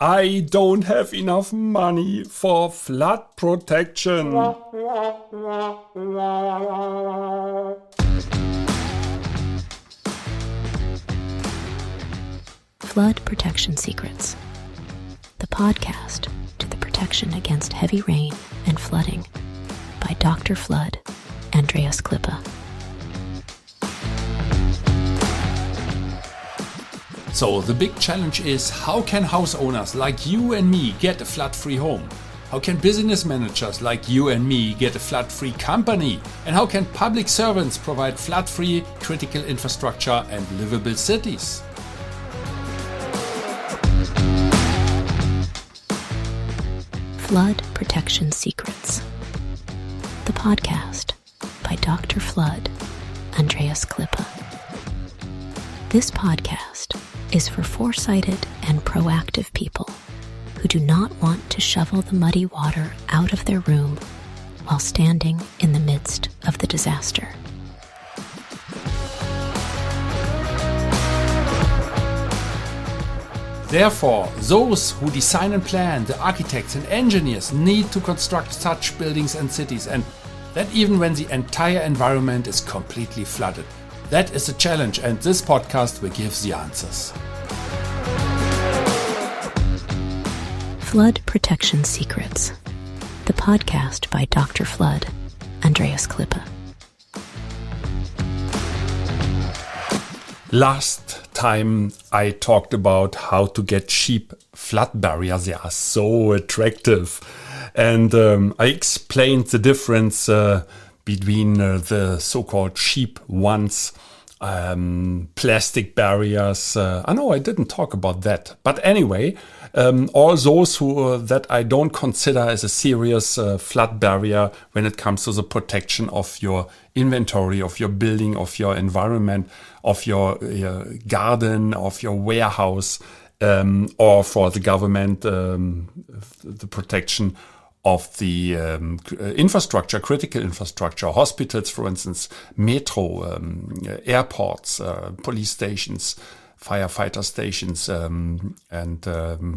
I don't have enough money for flood protection. Flood Protection Secrets, the podcast to the protection against heavy rain and flooding by Dr. Flood, Andreas Klippe. So the big challenge is, how can house owners like you and me get a flood-free home? How can business managers like you and me get a flood-free company? And how can public servants provide flood-free critical infrastructure and livable cities? Flood Protection Secrets, the podcast by Dr. Flood, Andreas Klippe. This podcast is for foresighted and proactive people who do not want to shovel the muddy water out of their room while standing in the midst of the disaster. Therefore, those who design and plan, the architects and engineers, need to construct such buildings and cities, and that even when the entire environment is completely flooded. That is a challenge, and this podcast will give the answers. Flood Protection Secrets, the podcast by Dr. Flood, Andreas Klippe. Last time I talked about how to get cheap flood barriers. They are so attractive. And I explained the difference between the so-called cheap ones, plastic barriers. No, I didn't talk about that. But anyway, all those who that I don't consider as a serious flood barrier when it comes to the protection of your inventory, of your building, of your environment, of your garden, of your warehouse, or for the government, the protection of the infrastructure, critical infrastructure, hospitals, for instance, metro, airports, police stations, firefighter stations, and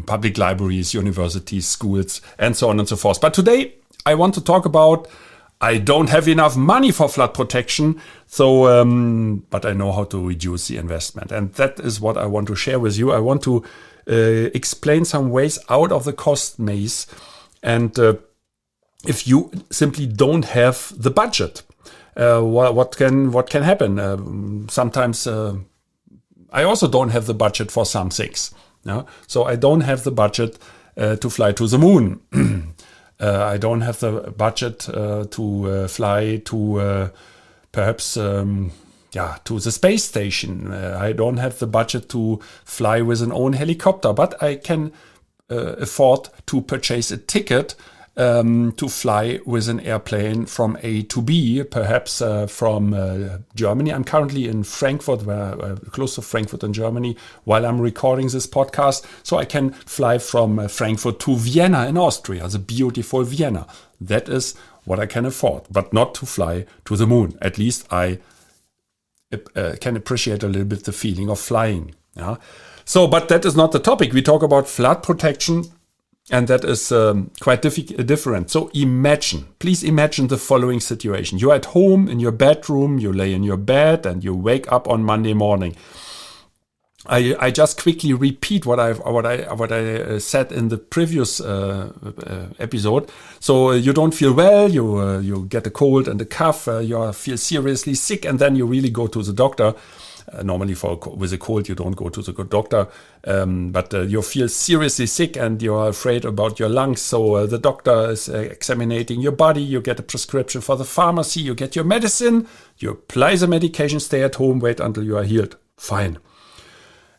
public libraries, universities, schools, and so on and so forth. But today I want to talk about I don't have enough money for flood protection, so but I know how to reduce the investment. And that is what I want to share with you. I want to explain some ways out of the cost maze. And if you simply don't have the budget, what can happen? Sometimes I also don't have the budget for some things. No? So I don't have the budget to fly to the moon. I don't have the budget to fly to perhaps to the space station. I don't have the budget to fly with an own helicopter, but I can afford to purchase a ticket to fly with an airplane from A to B, perhaps from Germany. I'm currently in Frankfurt, close to Frankfurt in Germany, while I'm recording this podcast. So I can fly from Frankfurt to Vienna in Austria, the beautiful Vienna. That is what I can afford, but not to fly to the moon. At least I can appreciate a little bit the feeling of flying. Yeah. So, but that is not the topic. We talk about flood protection, and that is quite different. So please imagine the following situation. You're at home in your bedroom, you lay in your bed, and you wake up on Monday morning. I just quickly repeat what I said in the previous episode. So you don't feel well, you get a cold and a cough, you feel seriously sick, and then you really go to the doctor. Normally with a cold you don't go to the doctor, but you feel seriously sick and you're afraid about your lungs. So the doctor is examining your body, you get a prescription for the pharmacy, you get your medicine, you apply the medication, stay at home, wait until you are healed. Fine.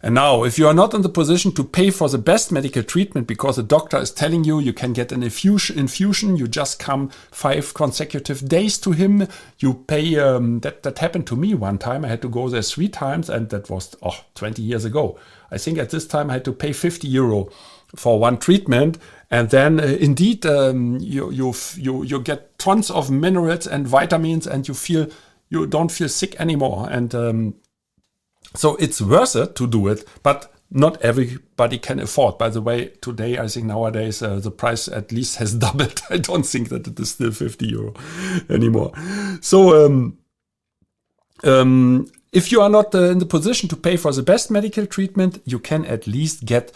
And now, if you are not in the position to pay for the best medical treatment because the doctor is telling you can get an infusion, you just come 5 consecutive days to him, you pay, that happened to me one time. I had to go there 3 times, and that was 20 years ago. I think at this time I had to pay €50 for one treatment, and then indeed you get tons of minerals and vitamins, and you don't feel sick anymore. And so it's worth it to do it, but not everybody can afford. By the way, today, I think nowadays, the price at least has doubled. I don't think that it is still 50 euro anymore. So, if you are not in the position to pay for the best medical treatment, you can at least get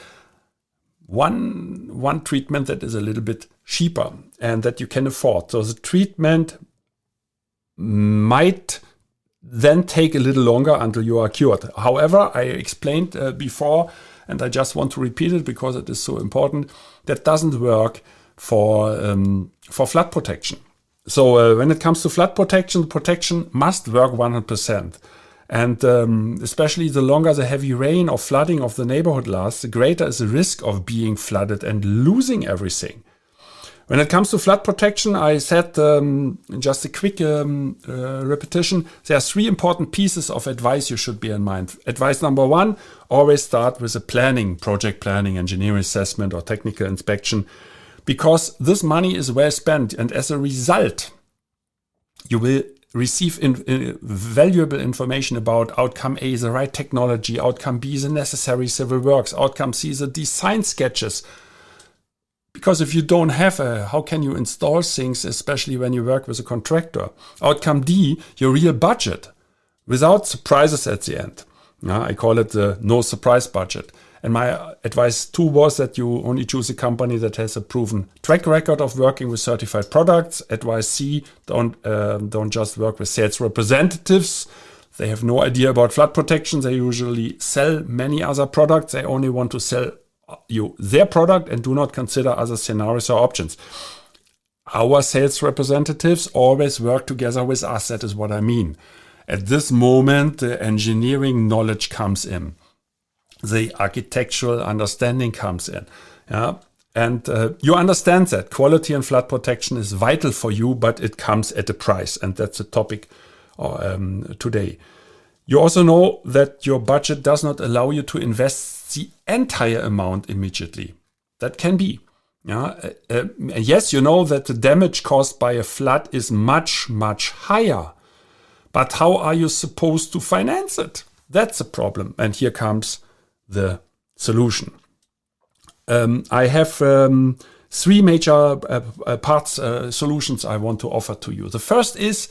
one treatment that is a little bit cheaper and that you can afford. So the treatment might then take a little longer until you are cured. However, I explained before, and I just want to repeat it because it is so important, that doesn't work for flood protection. So when it comes to flood protection, the protection must work 100%. And especially the longer the heavy rain or flooding of the neighborhood lasts, the greater is the risk of being flooded and losing everything. When it comes to flood protection, I said, just a quick repetition, there are 3 important pieces of advice you should bear in mind. Advice number 1, always start with a planning, project planning, engineering assessment, or technical inspection, because this money is well spent, and as a result, you will receive valuable information about outcome A, the right technology, outcome B, the necessary civil works, outcome C, the design sketches. Because if you don't have how can you install things, especially when you work with a contractor? Outcome D, your real budget, without surprises at the end. I call it the no surprise budget. And my advice too was that you only choose a company that has a proven track record of working with certified products. Advice C, don't just work with sales representatives. They have no idea about flood protection. They usually sell many other products. They only want to sell you their product and do not consider other scenarios or options. Our sales representatives always work together with us. That is what I mean. At this moment, the engineering knowledge comes in. The architectural understanding comes in. And you understand that quality and flood protection is vital for you, but it comes at a price. And that's the topic today. You also know that your budget does not allow you to invest the entire amount immediately. That can be. Yes, you know that the damage caused by a flood is much, much higher. But how are you supposed to finance it? That's the problem. And here comes the solution. I have 3 major solutions I want to offer to you. The first is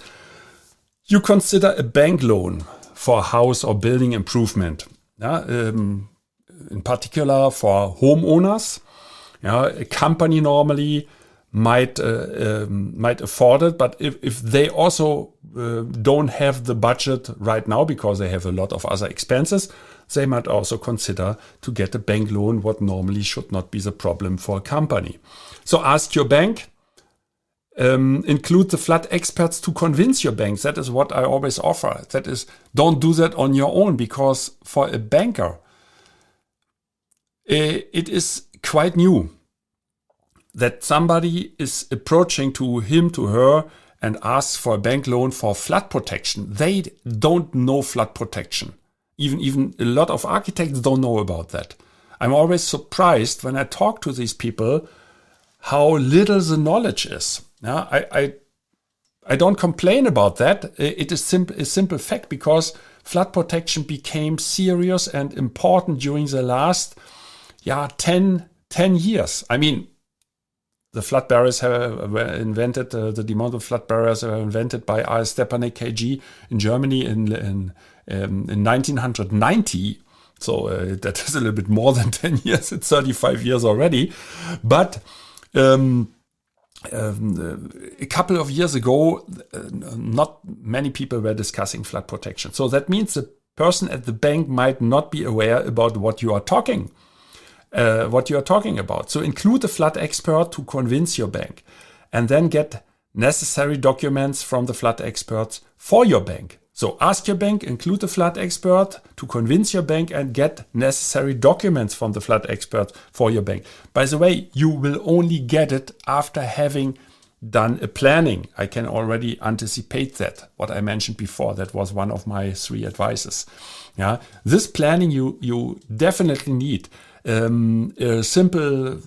you consider a bank loan for a house or building improvement. In particular for homeowners. A company normally might afford it, but if they also don't have the budget right now because they have a lot of other expenses, they might also consider to get a bank loan, what normally should not be the problem for a company. So ask your bank, include the flood experts to convince your bank. That is what I always offer. That is, don't do that on your own, because for a banker, it is quite new that somebody is approaching to him, to her, and asks for a bank loan for flood protection. They don't know flood protection. Even a lot of architects don't know about that. I'm always surprised when I talk to these people how little the knowledge is. I don't complain about that. It is a simple fact, because flood protection became serious and important during the last 10 years. I mean, the flood barriers were invented, the demounted flood barriers were invented by R.S. Stepanek KG in Germany in 1990. So that is a little bit more than 10 years. It's 35 years already. But a couple of years ago, not many people were discussing flood protection. So that means the person at the bank might not be aware about what you are talking about. So include a flood expert to convince your bank, and then get necessary documents from the flood experts for your bank. So ask your bank, include a flood expert to convince your bank, and get necessary documents from the flood expert for your bank. By the way, you will only get it after having done a planning. I can already anticipate that, what I mentioned before. That was one of my 3 advices. This planning you definitely need. A simple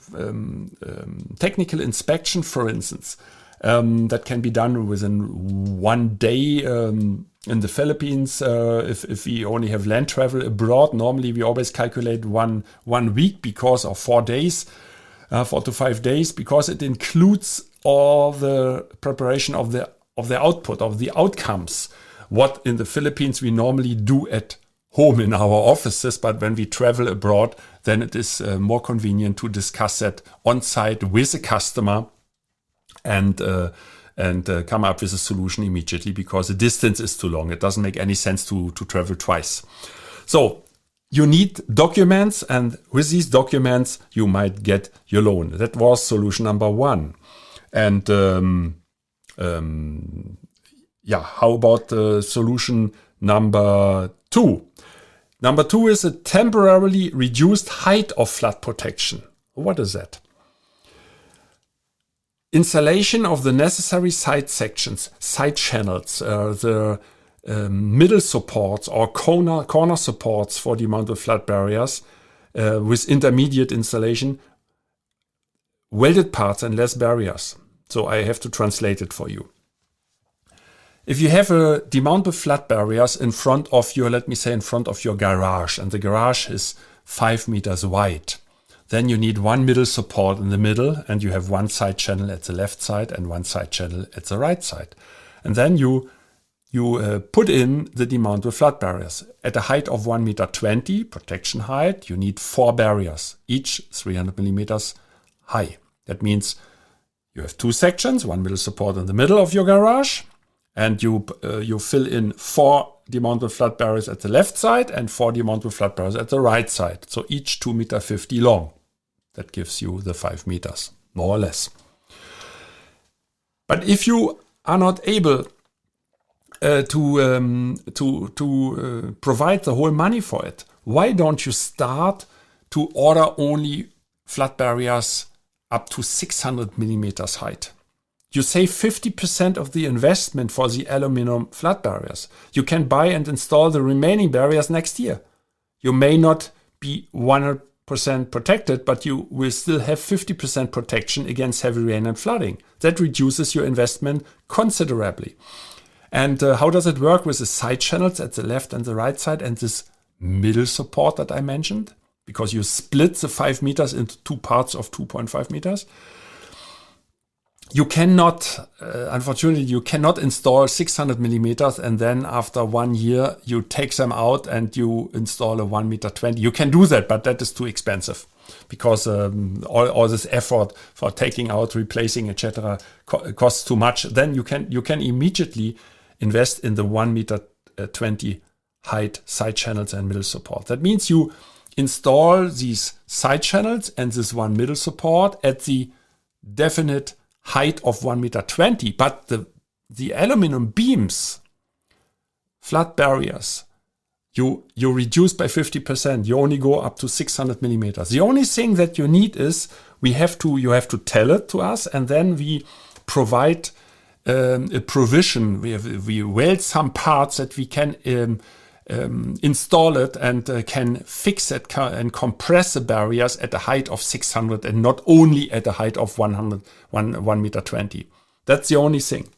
technical inspection, for instance, that can be done within 1 day in the Philippines, if we only have land travel abroad, normally we always calculate one week because of 4 days, 4 to 5 days, because it includes all the preparation of the output, of the outcomes. What in the Philippines we normally do at home in our offices, but when we travel abroad, then it is more convenient to discuss that on site with a customer and come up with a solution immediately, because the distance is too long. It doesn't make any sense to travel twice. So you need documents, and with these documents, you might get your loan. That was solution number 1. And how about solution number 2? Number 2 is a temporarily reduced height of flood protection. What is that? Installation of the necessary side sections, side channels, the middle supports or corner supports for the mounted flood barriers with intermediate installation, welded parts and less barriers. So I have to translate it for you. If you have a demountable flood barriers in front of your, let me say in front of your garage, and the garage is 5 meters wide, then you need one middle support in the middle, and you have one side channel at the left side and one side channel at the right side. And then you put in the demountable flood barriers. At a height of 1.20 meter protection height, you need 4 barriers, each 300 millimeters high. That means you have 2 sections, one middle support in the middle of your garage, and you fill in 4 demountable flood barriers at the left side and 4 demountable flood barriers at the right side. So each 2.50 meters long. That gives you the 5 meters, more or less. But if you are not able to provide the whole money for it, why don't you start to order only flood barriers up to 600 millimeters height? You save 50% of the investment for the aluminum flood barriers. You can buy and install the remaining barriers next year. You may not be 100% protected, but you will still have 50% protection against heavy rain and flooding. That reduces your investment considerably. And how does it work with the side channels at the left and the right side and this middle support that I mentioned? Because you split the 5 meters into 2 parts of 2.5 meters. You cannot, unfortunately, you cannot install 600 millimeters and then after 1 year you take them out and you install a 1.20 meter. You can do that, but that is too expensive because all this effort for taking out, replacing, etc. Costs too much. Then you can immediately invest in the 1.20 meter height side channels and middle support. That means you install these side channels and this one middle support at the definite height of 1.20 meter, but the aluminum beams, flood barriers, you reduce by 50%. You only go up to 600 millimeters. The only thing that you need is you have to tell it to us, and then we provide a provision. We weld some parts that we can install it and can fix it and compress the barriers at a height of 600 and not only at a height of 1.20 meter. That's the only thing.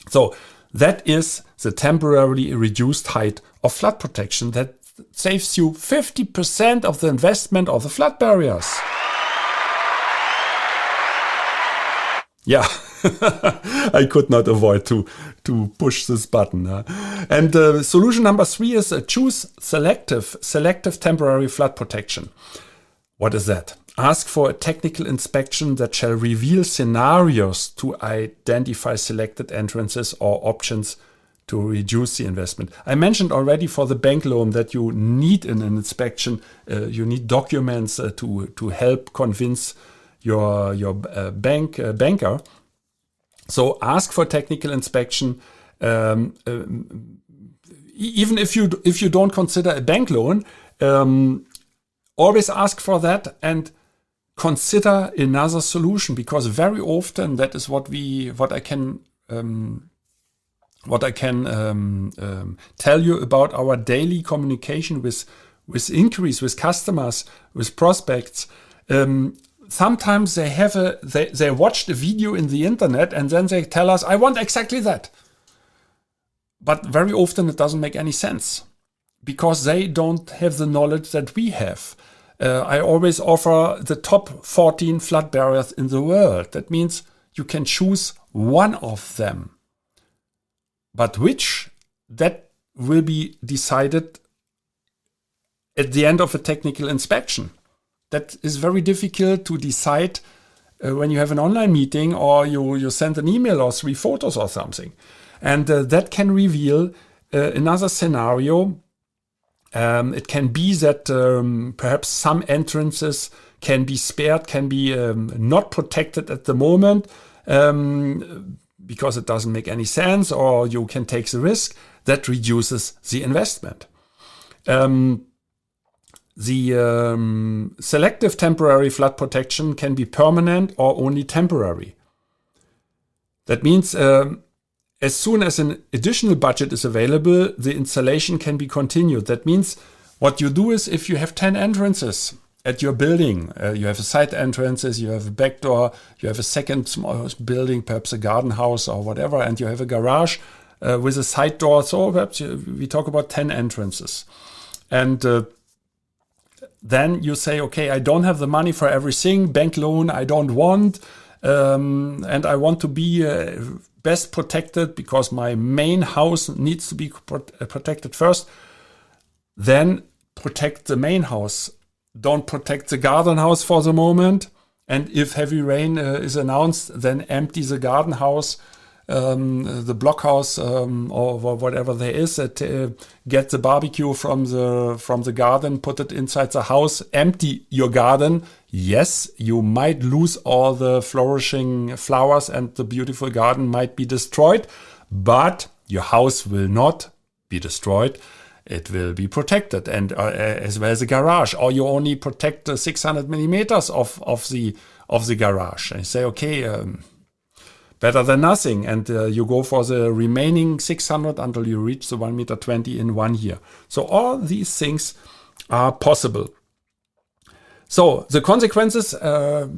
So that is the temporarily reduced height of flood protection that saves you 50% of the investment of the flood barriers. Yeah. I could not avoid to push this button. And solution number 3 is choose selective temporary flood protection. What is that? Ask for a technical inspection that shall reveal scenarios to identify selected entrances or options to reduce the investment. I mentioned already for the bank loan that you need an inspection. You need documents to help convince your banker. So ask for technical inspection, even if you don't consider a bank loan. Always ask for that and consider another solution, because very often that is what I can tell you about our daily communication with inquiries, with customers, with prospects. Sometimes they watched a video in the internet and then they tell us, I want exactly that. But very often it doesn't make any sense because they don't have the knowledge that we have. I always offer the top 14 flood barriers in the world. That means you can choose one of them. But which, that will be decided at the end of a technical inspection. That is very difficult to decide when you have an online meeting or you send an email or 3 photos or something. And that can reveal another scenario. It can be that perhaps some entrances can be spared, can be not protected at the moment because it doesn't make any sense, or you can take the risk. That reduces the investment. The selective temporary flood protection can be permanent or only temporary. That means as soon as an additional budget is available, the installation can be continued. That means what you do is if you have 10 entrances at your building, you have a side entrances, you have a back door, you have a second small building, perhaps a garden house or whatever, and you have a garage with a side door. So perhaps we talk about 10 entrances. And then you say, okay, I don't have the money for everything, bank loan I don't want, and I want to be best protected because my main house needs to be protected first. Then protect the main house. Don't protect the garden house for the moment. And if heavy rain is announced, then empty the garden house, the blockhouse or whatever there is. Get the barbecue from the garden, put it inside the house, empty your garden. Yes, you might lose all the flourishing flowers and the beautiful garden might be destroyed, but your house will not be destroyed. It will be protected, and as well as the garage. Or you only protect the 600 millimeters of the garage. And you say, okay, better than nothing, and you go for the remaining 600 until you reach the 1.20 meter in 1 year. So all these things are possible. So the consequences, I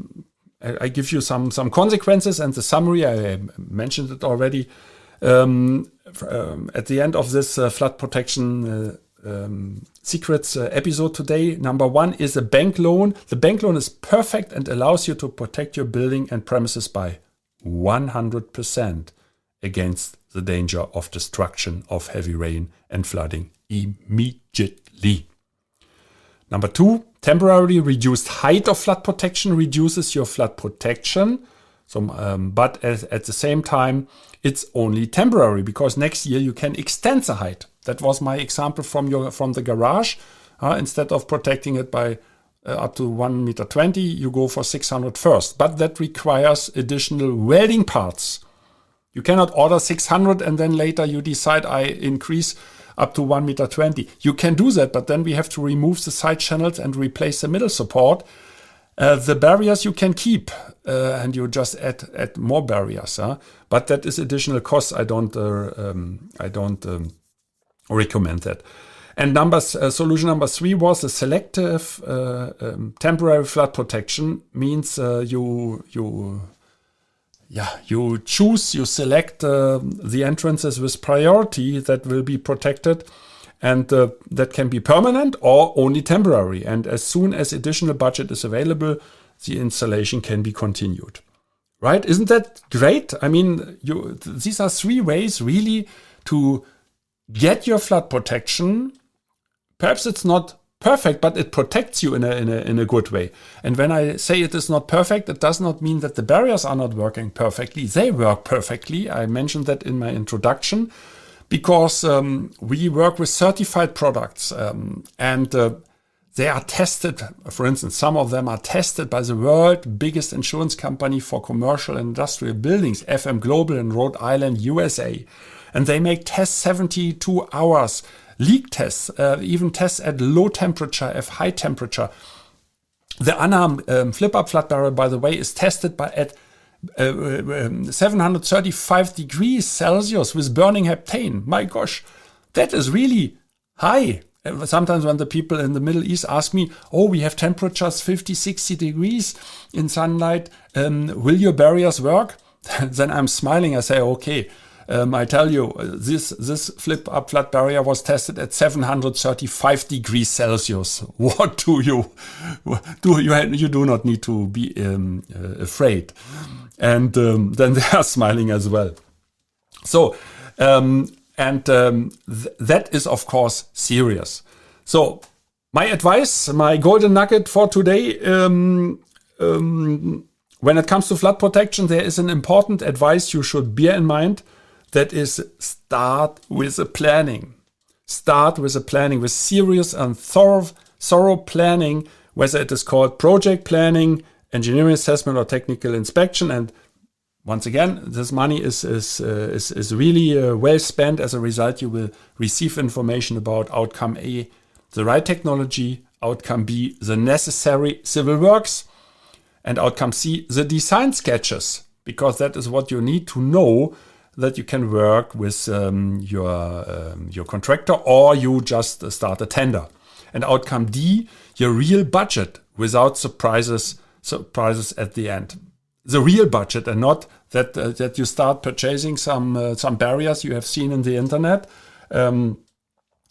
give you some consequences and the summary. I mentioned it already. At the end of this flood protection secrets episode today, number 1 is a bank loan. The bank loan is perfect and allows you to protect your building and premises by 100% against the danger of destruction of heavy rain and flooding immediately. Number 2, temporarily reduced height of flood protection reduces your flood protection. So, but at the same time, it's only temporary because next year you can extend the height. That was my example from the garage. Instead of protecting it by up to 1.20 meter, you go for 600 first. But that requires additional welding parts. You cannot order 600 and then later you decide I increase up to 1.20 meter. You can do that, but then we have to remove the side channels and replace the middle support. The barriers you can keep, and you just add more barriers. But that is additional cost. I don't recommend that. And solution number 3 was the selective temporary flood protection. Means you select the entrances with priority that will be protected. And that can be permanent or only temporary. And as soon as additional budget is available, the installation can be continued. Right? Isn't that great? I mean, these are 3 ways really to get your flood protection. Perhaps it's not perfect, but it protects you in a good way. And when I say it is not perfect, it does not mean that the barriers are not working perfectly. They work perfectly. I mentioned that in my introduction. Because we work with certified products and they are tested. For instance, some of them are tested by the world biggest insurance company for commercial and industrial buildings, FM Global in Rhode Island, USA. And they make tests 72 hours, leak tests, even tests at low temperature, at high temperature. The unarmed flip-up flood barrier, by the way, is tested at 735 degrees Celsius with burning heptane. My gosh, that is really high. Sometimes when the people in the Middle East ask me, oh, we have temperatures 50, 60 degrees in sunlight, will your barriers work? Then I'm smiling. I say, okay, I tell you, this flip-up flat barrier was tested at 735 degrees Celsius. What do you do not need to be afraid. And then they are smiling as well. So, that is, of course, serious. So, my advice, my golden nugget for today, when it comes to flood protection, there is an important advice you should bear in mind. That is, start with a planning. Start with a planning, with serious and thorough planning, whether it is called project planning, engineering assessment, or technical inspection. And once again, this money is really well spent. As a result, you will receive information about outcome A, the right technology, outcome B, the necessary civil works, and outcome C, the design sketches, because that is what you need to know that you can work with your contractor, or you just start a tender. And outcome D, your real budget without surprises at the end. The real budget, and not that you start purchasing some barriers you have seen in the internet.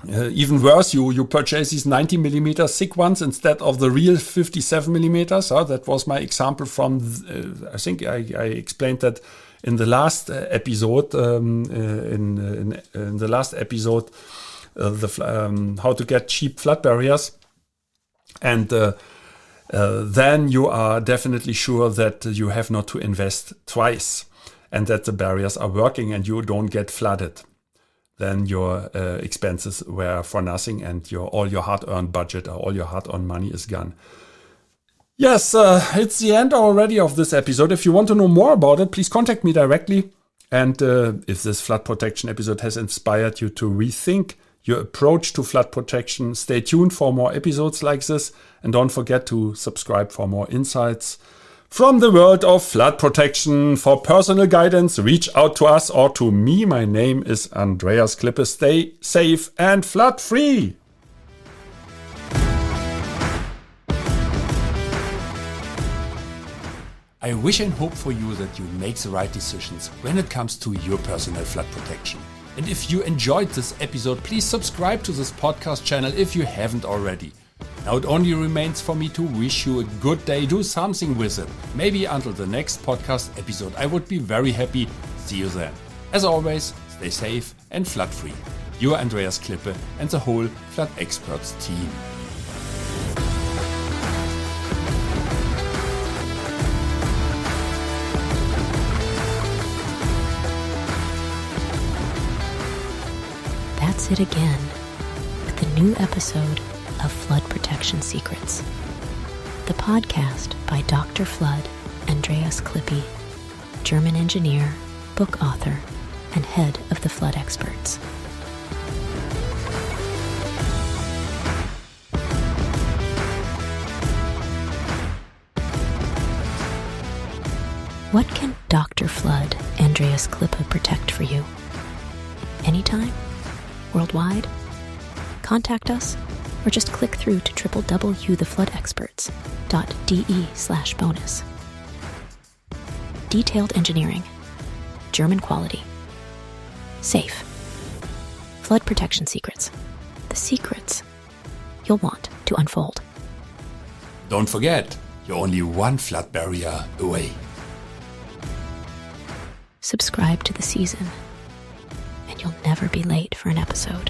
Even worse, you purchase these 90 millimeter thick ones instead of the real 57 millimeters. That was my example from, I think I explained that in the last episode, in the last episode, how to get cheap flood barriers. And then you are definitely sure that you have not to invest twice and that the barriers are working and you don't get flooded. Then your expenses were for nothing and all your hard-earned budget or all your hard-earned money is gone. Yes, it's the end already of this episode. If you want to know more about it, please contact me directly. And if this flood protection episode has inspired you to rethink your approach to flood protection, stay tuned for more episodes like this. And don't forget to subscribe for more insights from the world of flood protection. For personal guidance, reach out to us or to me. My name is Andreas Klippe. Stay safe and flood free. I wish and hope for you that you make the right decisions when it comes to your personal flood protection. And if you enjoyed this episode, please subscribe to this podcast channel if you haven't already. Now it only remains for me to wish you a good day. Do something with it. Maybe until the next podcast episode. I would be very happy. See you then. As always, stay safe and flood free. Your Andreas Klippe and the whole Flood Experts team. That's it again with the new episode of Flood Protection Secrets, the podcast by Dr. Flood Andreas Klippe, German engineer, book author, and head of the Flood Experts. What can Dr. Flood Andreas Klippe protect for you? Anytime? Worldwide? Contact us or just click through to www.thefloodexperts.de/bonus. Detailed engineering, German quality, safe, flood protection secrets, the secrets you'll want to unfold. Don't forget, you're only one flood barrier away. Subscribe to the season, and you'll never be late for an episode.